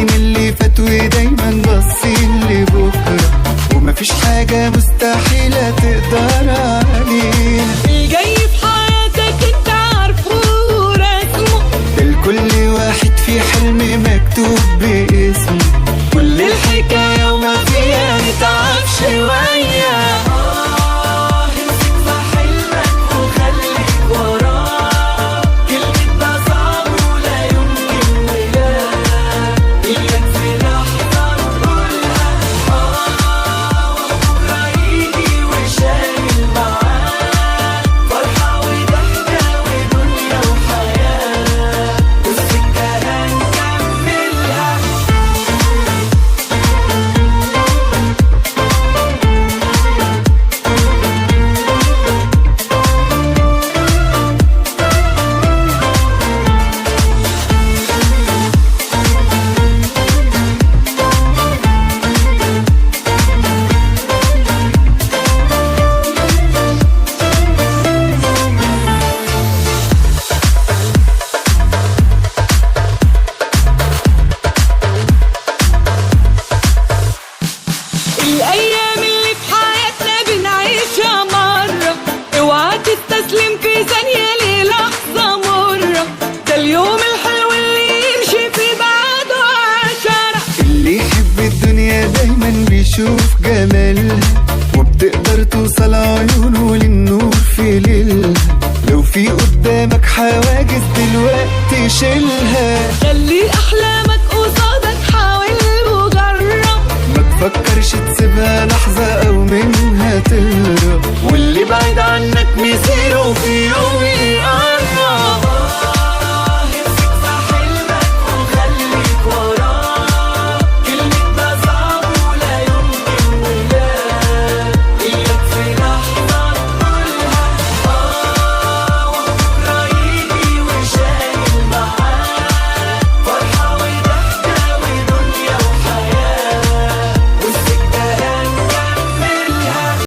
من اللي فات ودايما باصين لبكرة، ومفيش حاجة مستحيلة تقدر علينا. الجاي في حياتك انت عارفه ورسمه، ده لكل واحد في حلم مكتوب باسمه. كل الحكاية وما فيها نتعب شوية. امسك في حلمك وخليك وراه، كلمة ده صعب ولا يمكن ولا إياك في لحظة نقولها وبكرة يجي وشايل معاه فرحة وضحكة ودنيا وحياة، والسكة هنكملها. الأيام اللي في حياتنا بنعيشها مرة، اوعى تستسلم في ثانية للحظة مرة، ده اليوم الحلو اللي يمشي في بعده 10. اللي يحب الدنيا دايما بيشوف جمالها، وبتقدر توصل عيونه للنور في ليلها. لو في قدامك حواجز دلوقتي شيلها، خلي أحلامك قصادك حاول وجرب، ما تفكرش تسيبها لحظة أو منها تهرب. واللي بعيد عنك مصيره في يوم يقرب.